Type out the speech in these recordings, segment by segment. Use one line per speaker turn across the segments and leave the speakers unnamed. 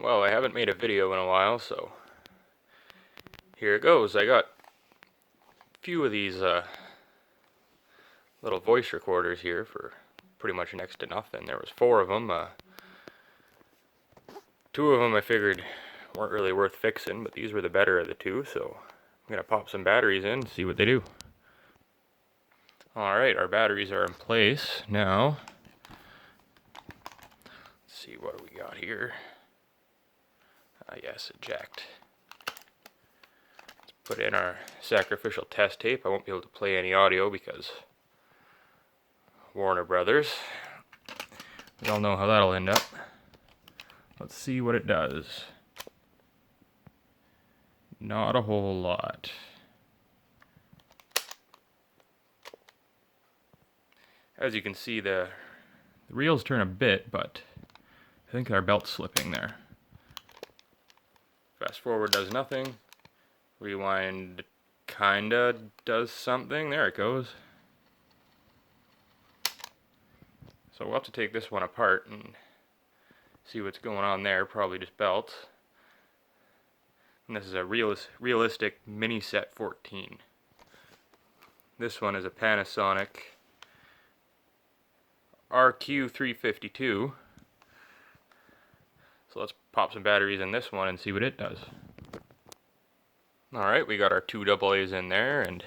Well, I haven't made a video in a while, so here it goes. I got a few of these little voice recorders here for pretty much next to nothing. There was 4 of them. 2 of them I figured weren't really worth fixing, but these were the better of the 2, so I'm going to pop some batteries in and see what they do. Alright, our batteries are in place now. Let's see what do we got here. Yes, eject. Let's put in our sacrificial test tape. I won't be able to play any audio because Warner Brothers. We all know how that'll end up. Let's see what it does. Not a whole lot. As you can see, the reels turn a bit, but I think our belt's slipping there. Fast forward does nothing. Rewind kinda does something. There it goes. So we'll have to take this one apart and see what's going on there. Probably just belts. And this is a realistic Minisette-14. This one is a Panasonic RQ352. So let's pop some batteries in this one and see what it does. Alright, we got our 2 AA's in there, and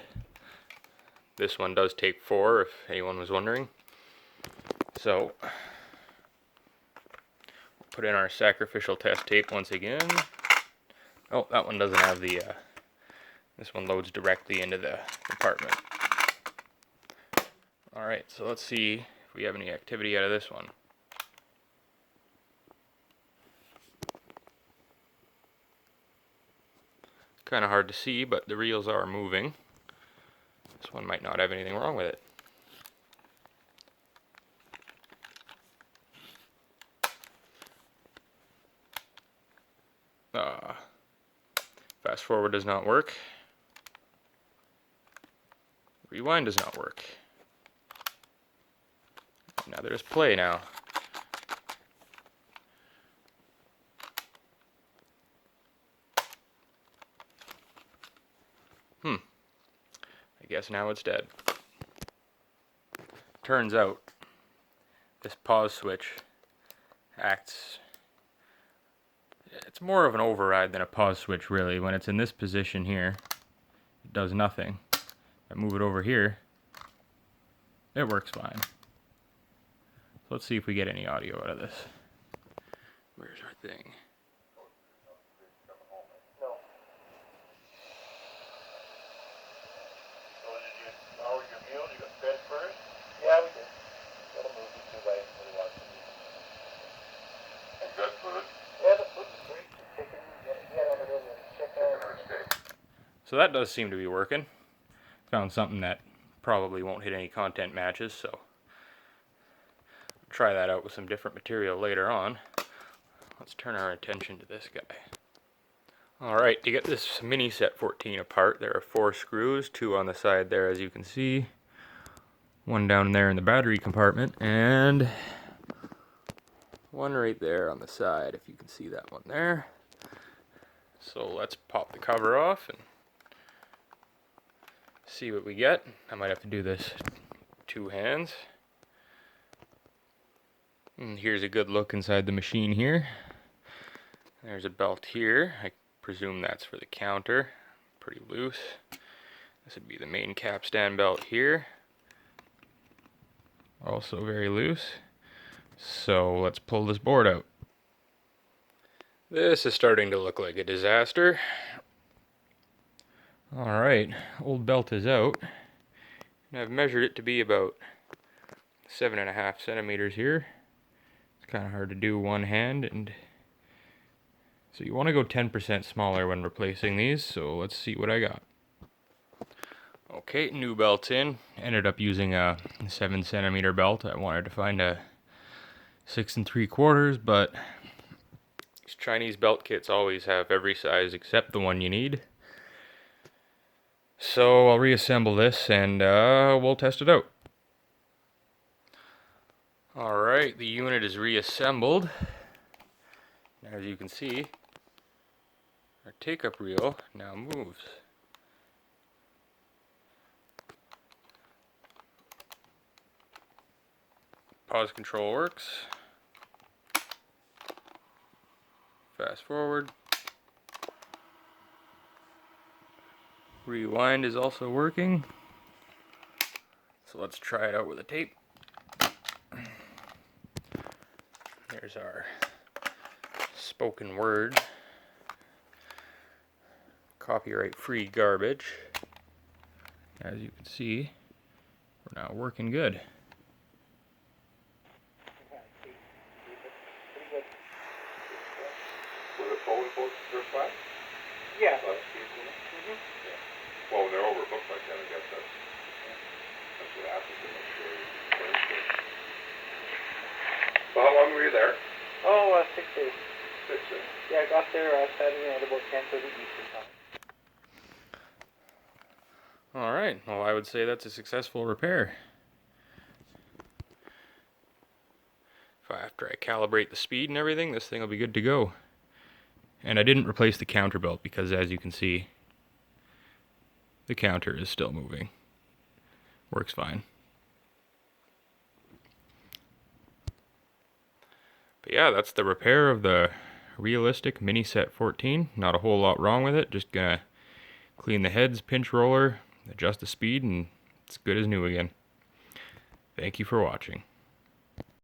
this one does take 4 if anyone was wondering. So, put in our sacrificial test tape once again. Oh, that one doesn't have the, this one loads directly into the compartment. Alright, so let's see if we have any activity out of this one. Kind of hard to see, but the reels are moving. This one might not have anything wrong with it. Fast forward does not work. Rewind does not work. Now there's play now. I guess now it's dead. Turns out this pause switch acts, it's more of an override than a pause switch really. When it's in this position here, it does nothing. If I move it over here, it works fine. So let's see if we get any audio out of this. Where's our thing? So that does seem to be working. Found something that probably won't hit any content matches, so I'll try that out with some different material later on. Let's turn our attention to this guy. Alright, to get this Minisette-14 apart, there are 4 screws, 2 on the side there as you can see, 1 down there in the battery compartment, and 1 right there on the side, if you can see that one there. So let's pop the cover off and see what we get. I might have to do this 2 hands. And here's a good look inside the machine here. There's a belt here. I presume that's for the counter. Pretty loose. This would be the main capstan belt here. Also very loose. So let's pull this board out. This is starting to look like a disaster. Alright, old belt is out. And I've measured it to be about 7.5 centimeters here. It's kind of hard to do one hand, and so you want to go 10% smaller when replacing these, so let's see what I got. Okay, new belt's in. Ended up using a 7 centimeter belt. I wanted to find a 6 3/4, but these Chinese belt kits always have every size except the one you need. So I'll reassemble this and we'll test it out. Alright, the unit is reassembled. Now, as you can see, our take-up reel now moves. Pause control works. Fast forward. Rewind is also working. So let's try it out with a tape. There's our spoken word. Copyright-free garbage. As you can see, we're now working good.
Were the phone books their flat?
Yeah.
Yeah. Well, when they're overbooked like that, I guess that's what happens to make sure you finish it. So how long were you there?
Oh, 6 days.
6 days.
Yeah, I got there Saturday night about 10:30 Eastern time.
Alright, well, I would say that's a successful repair. After I calibrate the speed and everything, this thing will be good to go. And I didn't replace the counterbelt because, as you can see, the counter is still moving. Works fine. But yeah, that's the repair of the realistic Minisette-14. Not a whole lot wrong with it. Just gonna clean the heads, pinch roller, adjust the speed, and it's good as new again. Thank you for watching.